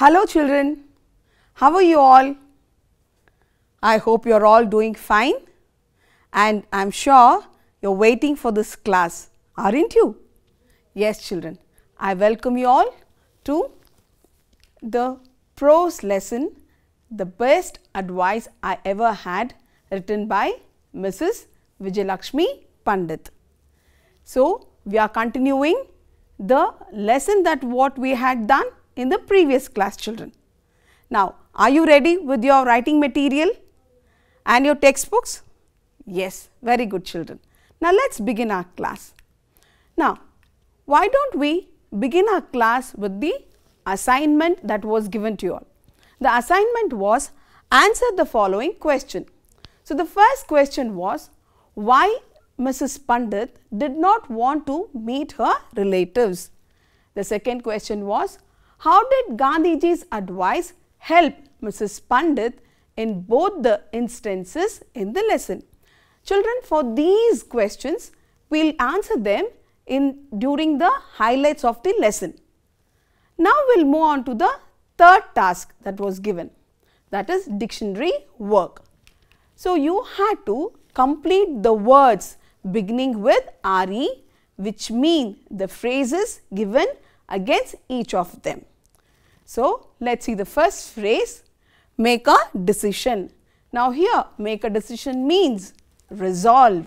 Hello children, how are you all? I hope you are all doing fine and I am sure you are waiting for this class, aren't you? Yes children, I welcome you all to the prose lesson, The Best Advice I Ever Had, written by Mrs. Vijayalakshmi Pandit. So, we are continuing the lesson that what we had done in the previous class children. Now, are you ready with your writing material and your textbooks? Yes, very good children. Now, let us begin our class. Now, why don't we begin our class with the assignment that was given to you all. The assignment was answer the following question. So, the first question was why Mrs. Pandit did not want to meet her relatives. The second question was how did Gandhiji's advice help Mrs. Pandit in both the instances in the lesson. Children, for these questions we will answer them during the highlights of the lesson. Now, we will move on to the third task that was given, that is dictionary work. So, you had to complete the words beginning with RE, which mean the phrases given against each of them. So, let us see the first phrase, make a decision. Now, here make a decision means resolve.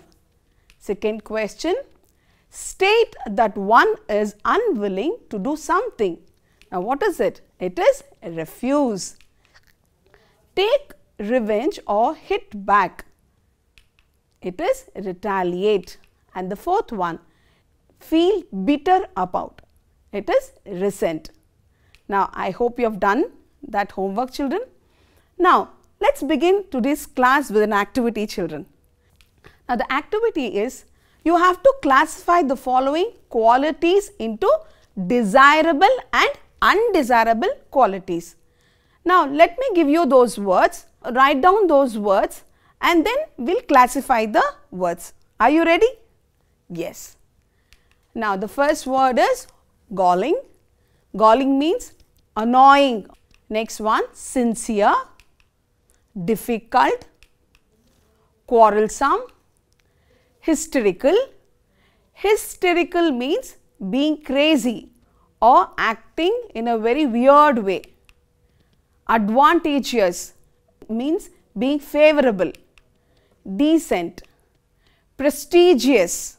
Second question, state that one is unwilling to do something. Now, what is it? It is refuse. Take revenge or hit back. It is retaliate. And the fourth one, feel bitter about. It is resent. Now, I hope you have done that homework children. Now, let us begin today's class with an activity children. Now, the activity is you have to classify the following qualities into desirable and undesirable qualities. Now, let me give you those words, write down those words and then we will classify the words. Are you ready? Yes. Now, the first word is galling. Galling means annoying. Next one, sincere, difficult, quarrelsome, hysterical. Hysterical means being crazy or acting in a very weird way. Advantageous means being favorable. Decent, prestigious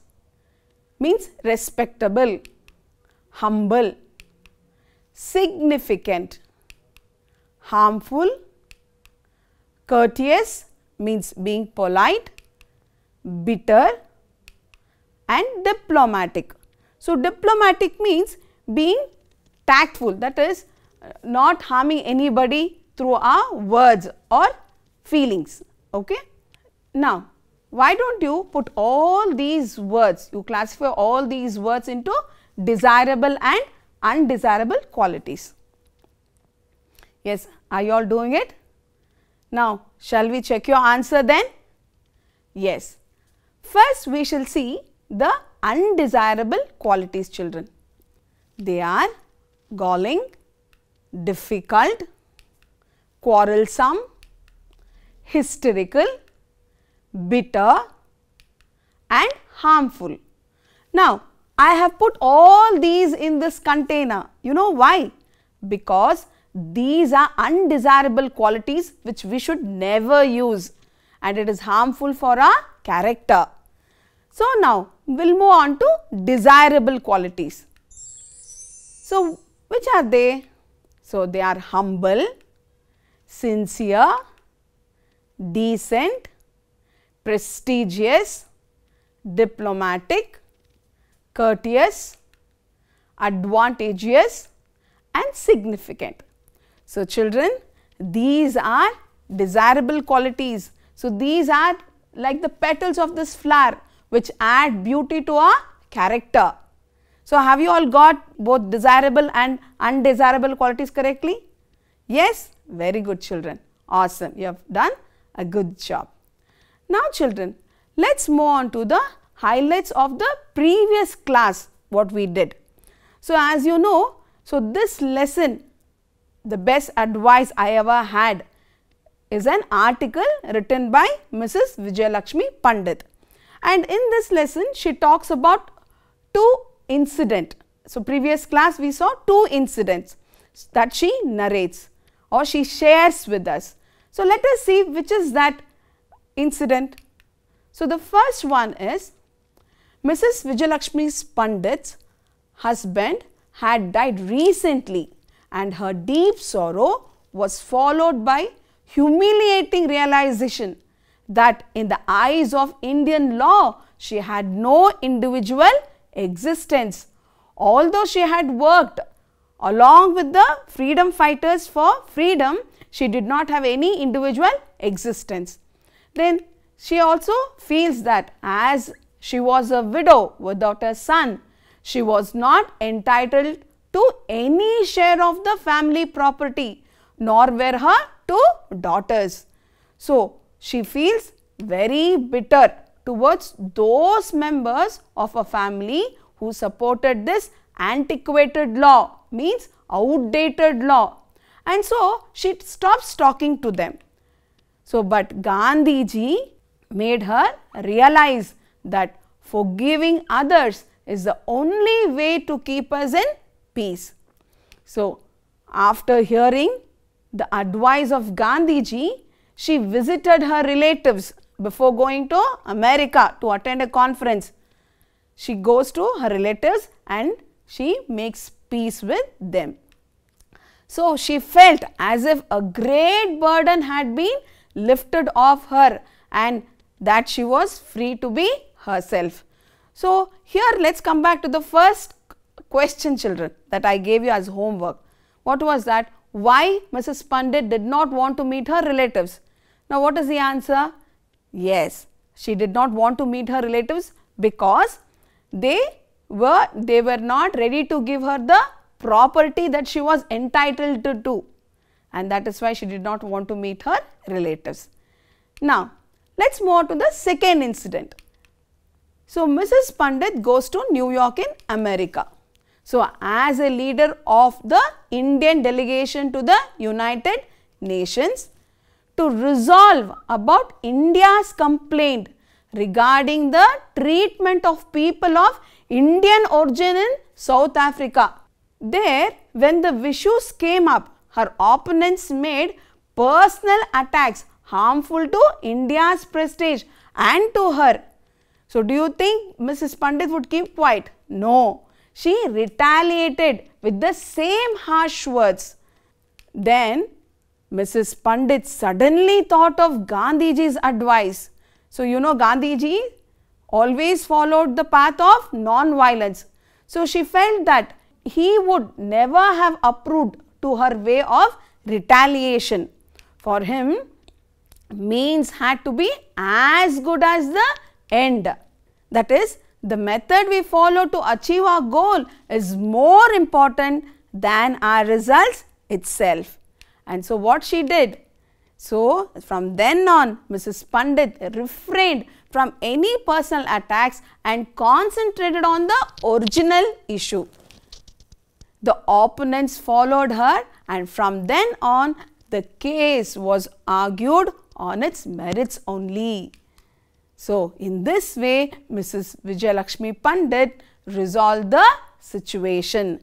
means respectable. Humble, significant, harmful, courteous means being polite, bitter and diplomatic. So, diplomatic means being tactful, that is not harming anybody through our words or feelings. Okay? Now, why don't you put all these words, you classify all these words into desirable and undesirable qualities. Yes, are you all doing it? Now, shall we check your answer then? Yes. First, we shall see the undesirable qualities children. They are galling, difficult, quarrelsome, hysterical, bitter and harmful. Now, I have put all these in this container. You know why? Because these are undesirable qualities which we should never use and it is harmful for our character. So, now we will move on to desirable qualities. So, which are they? So, they are humble, sincere, decent, prestigious, diplomatic, courteous, advantageous and significant. So, children, these are desirable qualities. So, these are like the petals of this flower which add beauty to our character. So, have you all got both desirable and undesirable qualities correctly? Yes? Very good children. Awesome. You have done a good job. Now, children, let us move on to the highlights of the previous class what we did. So, as you know, so this lesson the best advice I ever had is an article written by Mrs. Vijayalakshmi Pandit. And in this lesson, she talks about two incidents. So, previous class we saw two incidents that she narrates or she shares with us. So, let us see which is that incident. So, the first one is Mrs. Vijayalakshmi Pandit's husband had died recently and her deep sorrow was followed by humiliating realization that in the eyes of Indian law, she had no individual existence. Although she had worked along with the freedom fighters for freedom, she did not have any individual existence. Then she also feels that as she was a widow without a son, she was not entitled to any share of the family property, nor were her two daughters. So, she feels very bitter towards those members of a family who supported this antiquated law, means outdated law, and so she stops talking to them. So, but Gandhiji made her realize that forgiving others is the only way to keep us in peace. So, after hearing the advice of Gandhiji, she visited her relatives before going to America to attend a conference. She goes to her relatives and she makes peace with them. So, she felt as if a great burden had been lifted off her and that she was free to be herself. So, here let us come back to the first question, children, that I gave you as homework. What was that? Why Mrs. Pandit did not want to meet her relatives? Now, what is the answer? Yes, she did not want to meet her relatives because they were not ready to give her the property that she was entitled to, and that is why she did not want to meet her relatives. Now, let us move on to the second incident. So, Mrs. Pandit goes to New York in America. So, as a leader of the Indian delegation to the United Nations, to resolve about India's complaint regarding the treatment of people of Indian origin in South Africa. There, when the issues came up, her opponents made personal attacks harmful to India's prestige and to her. So, do you think Mrs. Pandit would keep quiet? No, she retaliated with the same harsh words. Then, Mrs. Pandit suddenly thought of Gandhiji's advice. So, you know Gandhiji always followed the path of non-violence. So, she felt that he would never have approved to her way of retaliation. For him, means had to be as good as the end. That is, the method we follow to achieve our goal is more important than our results itself. And so, what she did? So, from then on, Mrs. Pandit refrained from any personal attacks and concentrated on the original issue. The opponents followed her, and from then on, the case was argued on its merits only. So, in this way, Mrs. Vijayalakshmi Pandit resolved the situation.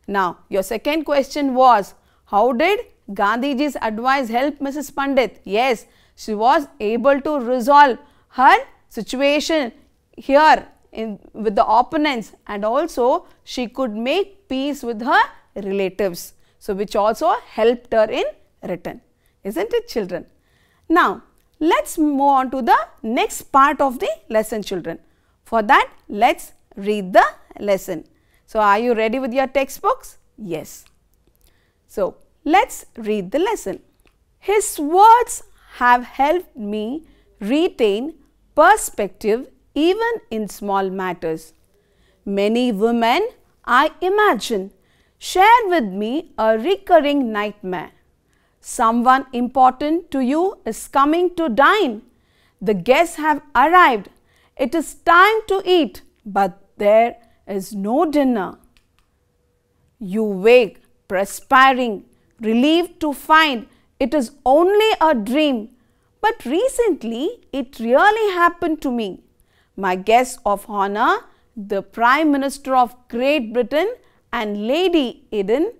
Now, your second question was, how did Gandhiji's advice help Mrs. Pandit? Yes, she was able to resolve her situation here with the opponents, and also she could make peace with her relatives. So, which also helped her in return, isn't it, children? Now, let us move on to the next part of the lesson, children. For that, let us read the lesson. So, are you ready with your textbooks? Yes. So, let us read the lesson. His words have helped me retain perspective even in small matters. Many women, I imagine, share with me a recurring nightmare. Someone important to you is coming to dine. The guests have arrived. It is time to eat, but there is no dinner. You wake, perspiring, relieved to find it is only a dream, but recently it really happened to me. My guest of honor, the Prime Minister of Great Britain and Lady Eden,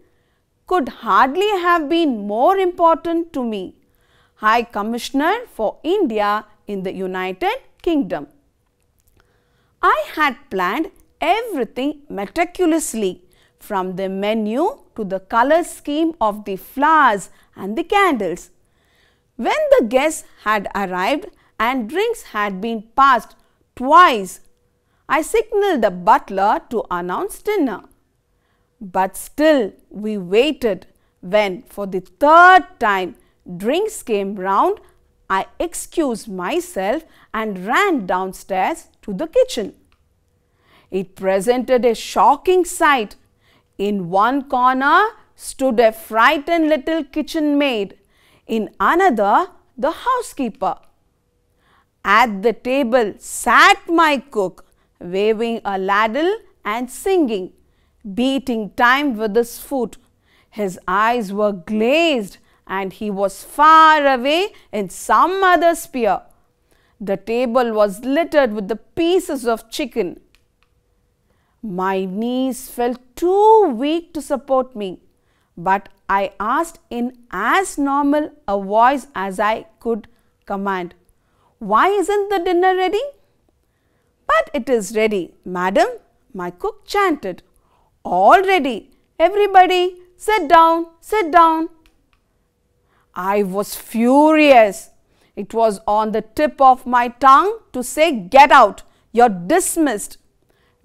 could hardly have been more important to me. High Commissioner for India in the United Kingdom. I had planned everything meticulously, from the menu to the color scheme of the flowers and the candles. When the guests had arrived and drinks had been passed twice, I signaled the butler to announce dinner. But still we waited when, for the third time, drinks came round. I excused myself and ran downstairs to the kitchen. It presented a shocking sight. In one corner stood a frightened little kitchen maid, in another the housekeeper. At the table sat my cook, waving a ladle and singing, beating time with his foot. His eyes were glazed and he was far away in some other sphere. The table was littered with the pieces of chicken. My knees felt too weak to support me, but I asked in as normal a voice as I could command, "Why isn't the dinner ready?" "But it is ready, madam," my cook chanted. "All ready. Everybody, sit down, sit down." I was furious. It was on the tip of my tongue to say, "Get out, you're dismissed,"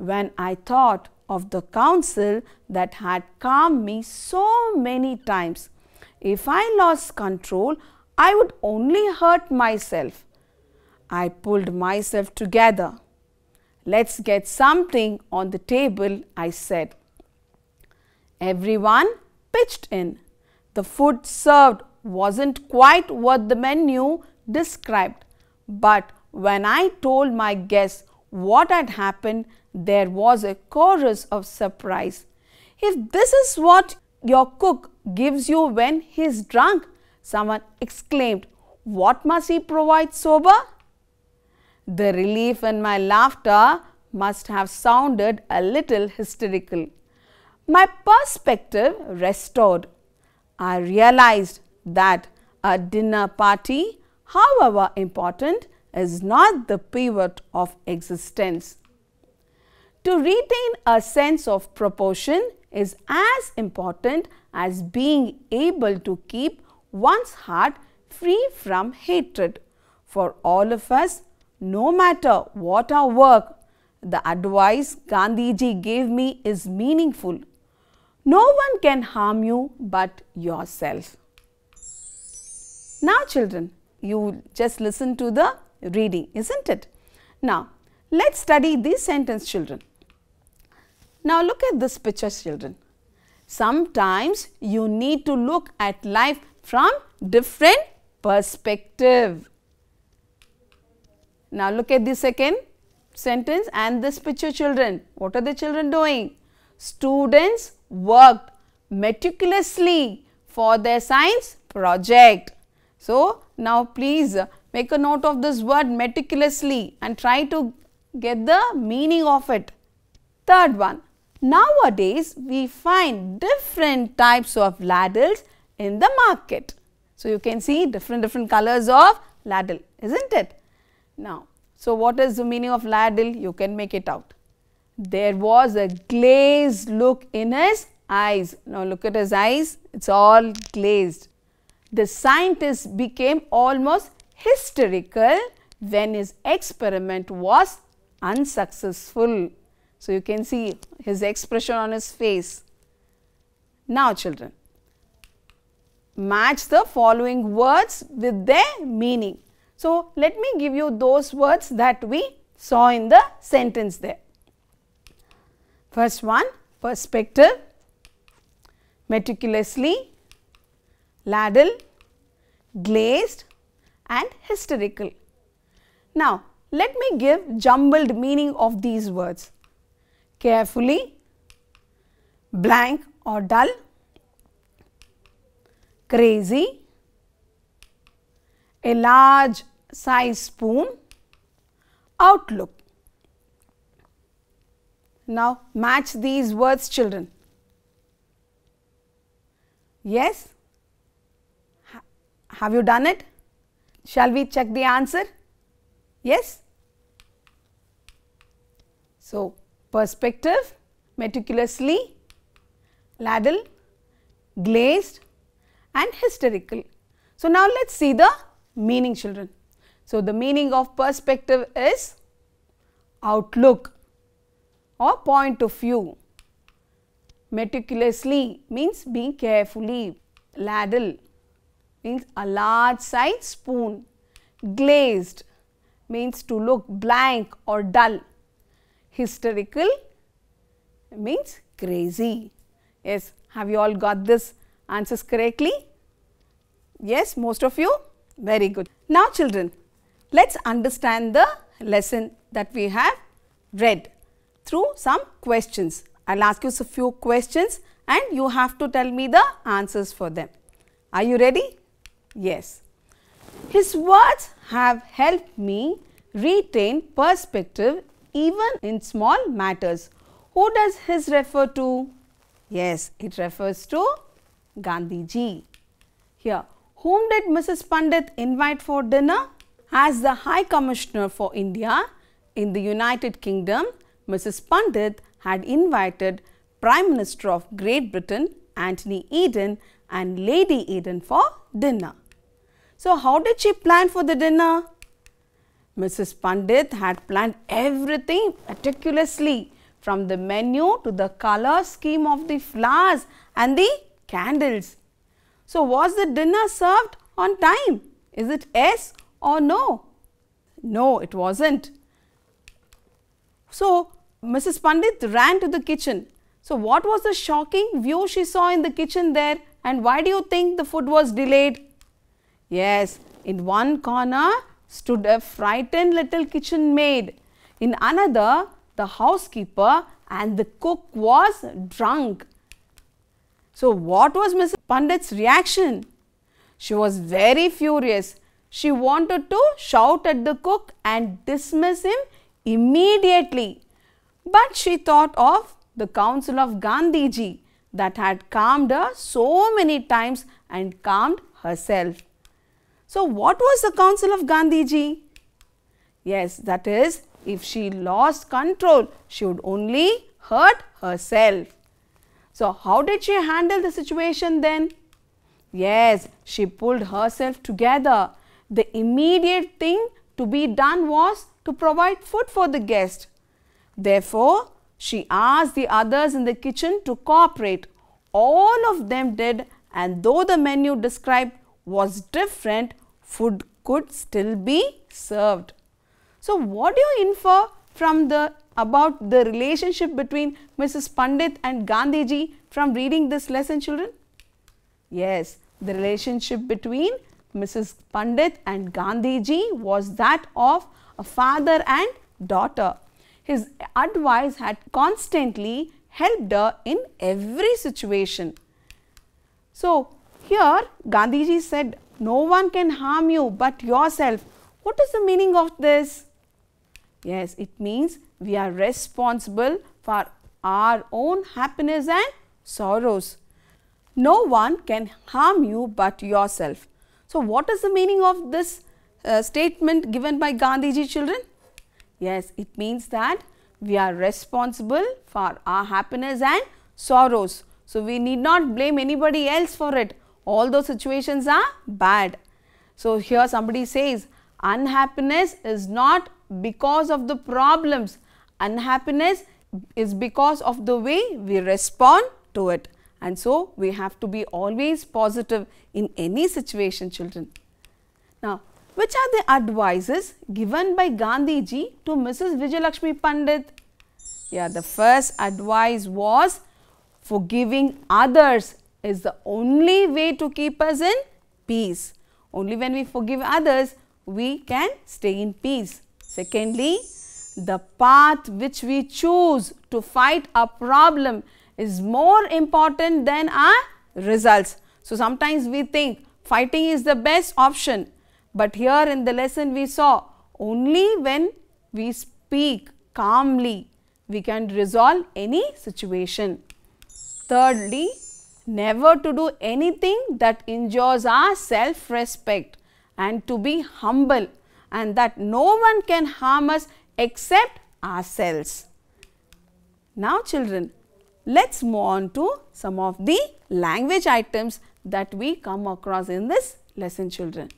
when I thought of the counsel that had calmed me so many times. If I lost control, I would only hurt myself. I pulled myself together. "Let's get something on the table," I said. Everyone pitched in. The food served wasn't quite what the menu described, but when I told my guests what had happened, there was a chorus of surprise. "If this is what your cook gives you when he is drunk," someone exclaimed, "what must he provide sober?" The relief in my laughter must have sounded a little hysterical. My perspective restored. I realized that a dinner party, however important, is not the pivot of existence. To retain a sense of proportion is as important as being able to keep one's heart free from hatred. For all of us, no matter what our work, the advice Gandhiji gave me is meaningful. No one can harm you but yourself. Now children, you just listen to the reading, isn't it? Now, let's study this sentence, children. Now, look at this picture, children. Sometimes you need to look at life from different perspective. Now, look at the second sentence and this picture, children. What are the children doing? Students worked meticulously for their science project. So, now please make a note of this word meticulously and try to get the meaning of it. Third one, nowadays we find different types of ladles in the market. So, you can see different colors of ladle, isn't it? Now, so what is the meaning of ladle? You can make it out. There was a glazed look in his eyes. Now, look at his eyes, it's all glazed. The scientist became almost hysterical when his experiment was unsuccessful. So, you can see his expression on his face. Now, children, match the following words with their meaning. So, let me give you those words that we saw in the sentence there. First one, perspective, meticulously, ladle, glazed and hysterical. Now, let me give jumbled meaning of these words. Carefully, blank or dull, crazy, a large size spoon, outlook. Now match these words, children. Yes? Have you done it? Shall we check the answer? Yes? So, perspective, meticulously, ladle, glazed and hysterical. So, now let us see the meaning, children. So, the meaning of perspective is outlook or point of view. Meticulously means being carefully. Ladle means a large size spoon. Glazed means to look blank or dull. Hysterical means crazy. Yes, have you all got this answers correctly? Yes, most of you? Very good. Now children, let us understand the lesson that we have read through some questions. I will ask you a few questions and you have to tell me the answers for them. Are you ready? Yes. His words have helped me retain perspective even in small matters. Who does his refer to? Yes, it refers to Gandhiji. Here, whom did Mrs. Pandit invite for dinner? As the High Commissioner for India in the United Kingdom, Mrs. Pandit had invited Prime Minister of Great Britain, Anthony Eden and Lady Eden for dinner. So, how did she plan for the dinner? Mrs. Pandit had planned everything meticulously, from the menu to the color scheme of the flowers and the candles. So, was the dinner served on time? Is it yes or no? No, it wasn't. So, Mrs. Pandit ran to the kitchen. So, what was the shocking view she saw in the kitchen there, and why do you think the food was delayed? Yes, in one corner stood a frightened little kitchen maid. In another, the housekeeper, and the cook was drunk. So, what was Mrs. Pandit's reaction? She was very furious. She wanted to shout at the cook and dismiss him immediately. But she thought of the counsel of Gandhiji that had calmed her so many times and calmed herself. So, what was the counsel of Gandhiji? Yes, that is, if she lost control, she would only hurt herself. So, how did she handle the situation then? Yes, she pulled herself together. The immediate thing to be done was to provide food for the guest. Therefore, she asked the others in the kitchen to cooperate. All of them did, and though the menu described was different, food could still be served. So, what do you infer from about the relationship between Mrs. Pandit and Gandhiji from reading this lesson, children? Yes, the relationship between Mrs. Pandit and Gandhiji was that of a father and daughter. His advice had constantly helped her in every situation. So, here Gandhiji said, no one can harm you but yourself. What is the meaning of this? Yes, it means we are responsible for our own happiness and sorrows. No one can harm you but yourself. So, what is the meaning of this statement given by Gandhiji, children? Yes, it means that we are responsible for our happiness and sorrows. So, we need not blame anybody else for it. All those situations are bad. So, here somebody says unhappiness is not because of the problems. Unhappiness is because of the way we respond to it. And so, we have to be always positive in any situation, children. Now, which are the advices given by Gandhiji to Mrs. Vijayalakshmi Pandit? Yeah, the first advice was forgiving others is the only way to keep us in peace. Only when we forgive others, we can stay in peace. Secondly, the path which we choose to fight a problem is more important than our results. So, sometimes we think fighting is the best option, but here in the lesson we saw only when we speak calmly we can resolve any situation. Thirdly, never to do anything that injures our self-respect, and to be humble, and that no one can harm us except ourselves. Now children, let's move on to some of the language items that we come across in this lesson children.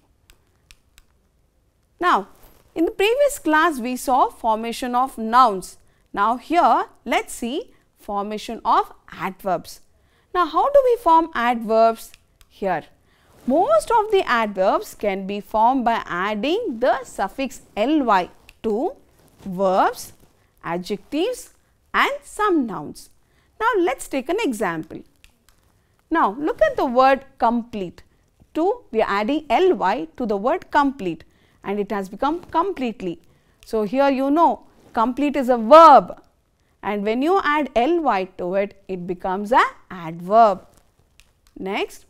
Now, in the previous class we saw formation of nouns. Now here let's see formation of adverbs. Now how do we form adverbs? Here, most of the adverbs can be formed by adding the suffix ly to verbs, adjectives and some nouns. Now let's take an example. Now look at the word complete. We are adding ly to the word complete and it has become completely. So here you know complete is a verb, and when you add ly to it, it becomes an adverb. Next,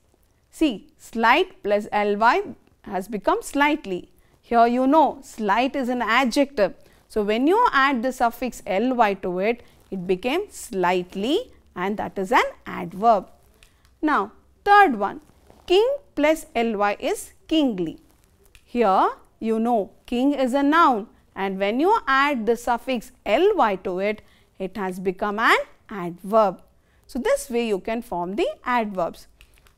see, slight plus ly has become slightly. Here you know slight is an adjective. So when you add the suffix ly to it, it became slightly, and that is an adverb. Now third one, king plus ly is kingly. Here you know king is a noun, and when you add the suffix ly to it, it has become an adverb. So this way you can form the adverbs.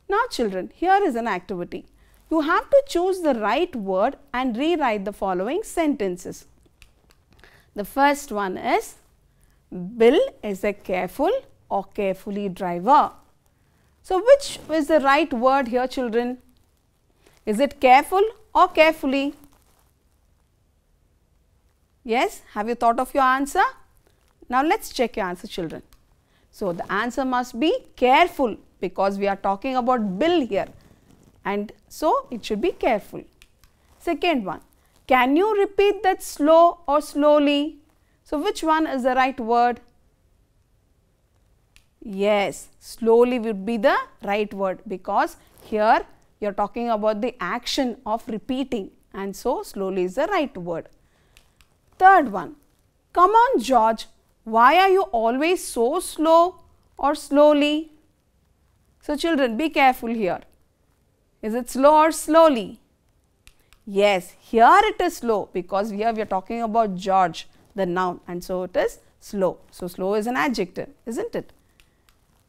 Now children, here is an activity. You have to choose the right word and rewrite the following sentences. The first one is, Bill is a careful or carefully driver. So which is the right word here children? Is it careful or carefully? Yes, have you thought of your answer? Now let's check your answer children. So the answer must be careful, because we are talking about Bill here, and so it should be careful. Second one, can you repeat that slow or slowly? So which one is the right word? Yes, slowly would be the right word, because here you are talking about the action of repeating, and so slowly is the right word. Third one, come on George, why are you always so slow or slowly? So children, be careful here. Is it slow or slowly? Yes, here it is slow, because here we are talking about George, the noun, and so it is slow. So slow is an adjective, isn't it?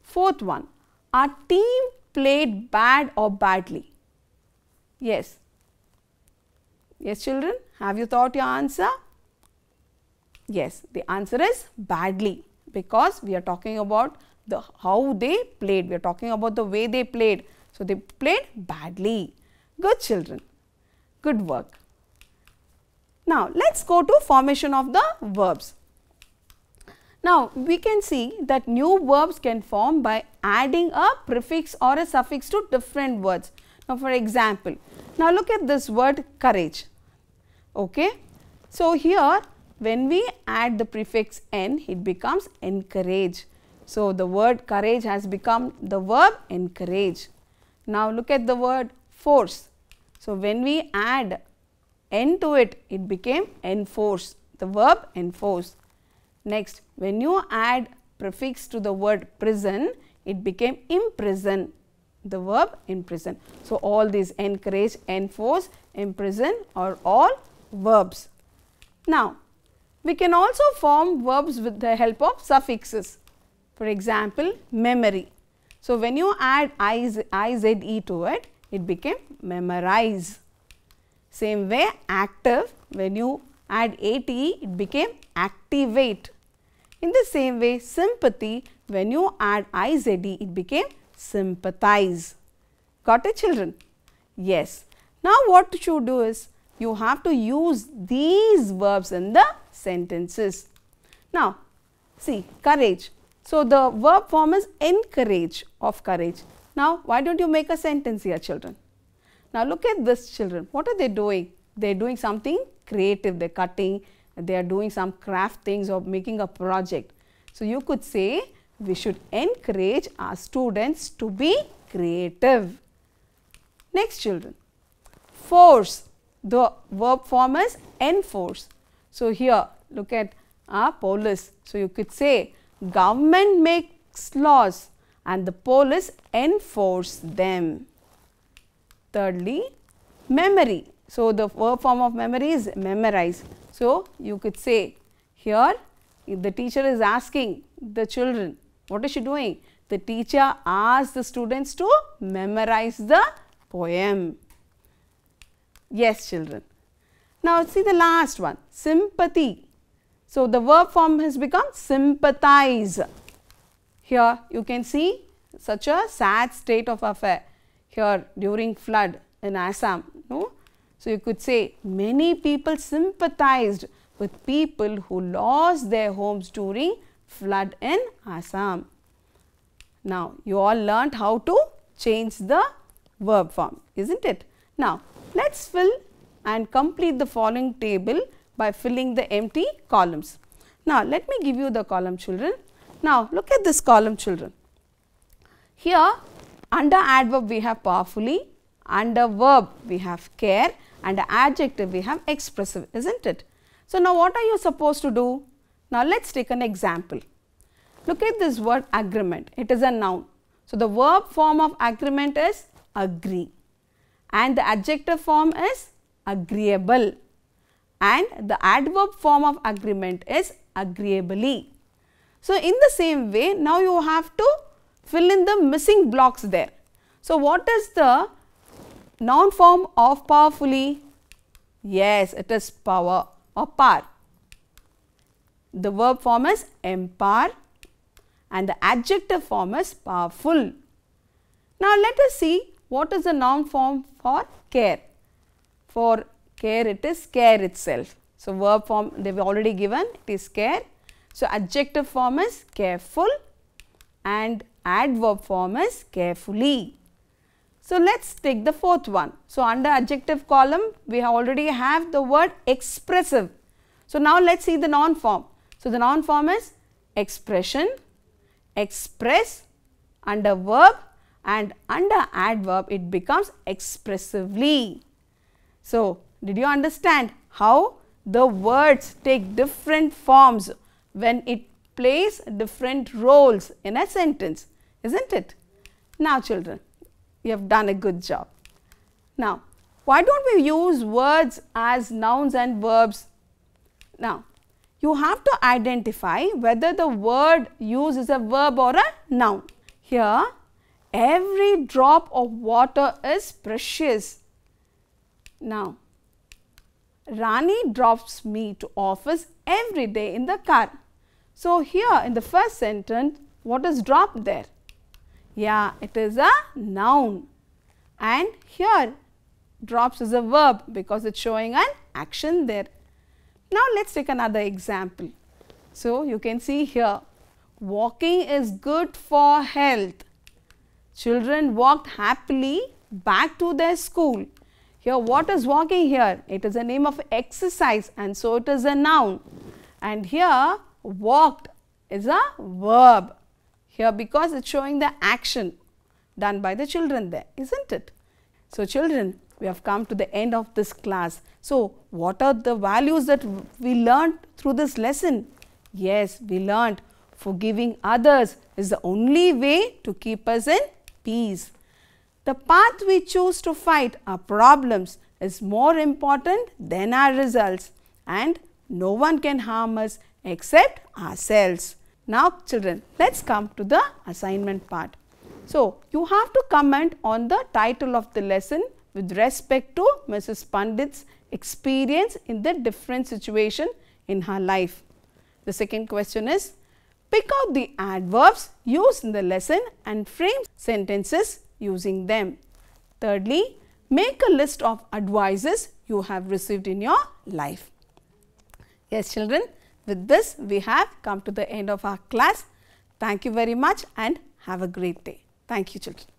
Fourth one, our team played bad or badly. Yes. Yes children, have you thought your answer? Yes, the answer is badly, because we are talking about how they played. We are talking about the way they played. So they played badly. Good children. Good work. Now let's go to formation of the verbs. Now we can see that new verbs can form by adding a prefix or a suffix to different words. Now for example, now look at this word courage. Okay. So here when we add the prefix n, it becomes encourage. So the word courage has become the verb encourage. Now look at the word force. So when we add n to it, it became enforce, the verb enforce. Next, when you add prefix to the word prison, it became imprison, the verb imprison. So all these encourage, enforce, imprison are all verbs. Now we can also form verbs with the help of suffixes. For example, memory. So when you add ize to it, it became memorize. Same way, active, when you add ate, it became activate. In the same way, sympathy, when you add ize, it became sympathize. Got it children? Yes. Now what you do is, you have to use these verbs in the sentences. Now see, courage. So the verb form is encourage, of courage. Now why don't you make a sentence here children? Now look at this children, what are they doing? They are doing something creative, they are cutting, they are doing some craft things or making a project. So you could say we should encourage our students to be creative. Next children, force, the verb form is enforce. So, here look at police. So, you could say government makes laws and the police enforce them. Thirdly, memory. So, the verb form of memory is memorize. So, you could say here if the teacher is asking the children, what is she doing? The teacher asks the students to memorize the poem. Yes children. Now, see the last one, sympathy. So, the verb form has become sympathize. Here you can see such a sad state of affair here during flood in Assam. No? So, you could say many people sympathized with people who lost their homes during flood in Assam. Now, you all learnt how to change the verb form, isn't it? Now, let us fill and complete the following table by filling the empty columns. Now, let me give you the column children. Now, look at this column children. Here under adverb we have powerfully, under verb we have care, under adjective we have expressive, isn't it? So, now what are you supposed to do? Now, let us take an example. Look at this word agreement, it is a noun. So, the verb form of agreement is agree and the adjective form is agreeable and the adverb form of agreement is agreeably. So, in the same way, now you have to fill in the missing blocks there. So, what is the noun form of powerfully? Yes, it is power or power. The verb form is empower and the adjective form is powerful. Now, let us see what is the noun form for care. For care, it is care itself. So, verb form they have already given, it is care. So, adjective form is careful and adverb form is carefully. So, let us take the fourth one. So, under adjective column we already have the word expressive. So, now let us see the noun form. So, the noun form is expression, express, under verb and under adverb it becomes expressively. So, did you understand how the words take different forms when it plays different roles in a sentence, isn't it? Now, children, you have done a good job. Now, why don't we use words as nouns and verbs? Now, you have to identify whether the word used is a verb or a noun. Here, every drop of water is precious. Now, Rani drops me to office every day in the car. So, here in the first sentence, what is dropped there? Yeah, it is a noun and here drops is a verb because it is showing an action there. Now, let us take another example. So, you can see here walking is good for health. Children walked happily back to their school. Here what is walking here? It is a name of exercise and so it is a noun and here walked is a verb here because it is showing the action done by the children there, isn't it? So, children, we have come to the end of this class. So, what are the values that we learned through this lesson? Yes, we learned forgiving others is the only way to keep us in peace. The path we choose to fight our problems is more important than our results and no one can harm us except ourselves. Now, children, let us come to the assignment part. So, you have to comment on the title of the lesson with respect to Mrs. Pandit's experience in the different situation in her life. The second question is, pick out the adverbs used in the lesson and frame sentences using them. Thirdly, make a list of advices you have received in your life. Yes, children, with this we have come to the end of our class. Thank you very much and have a great day. Thank you, children.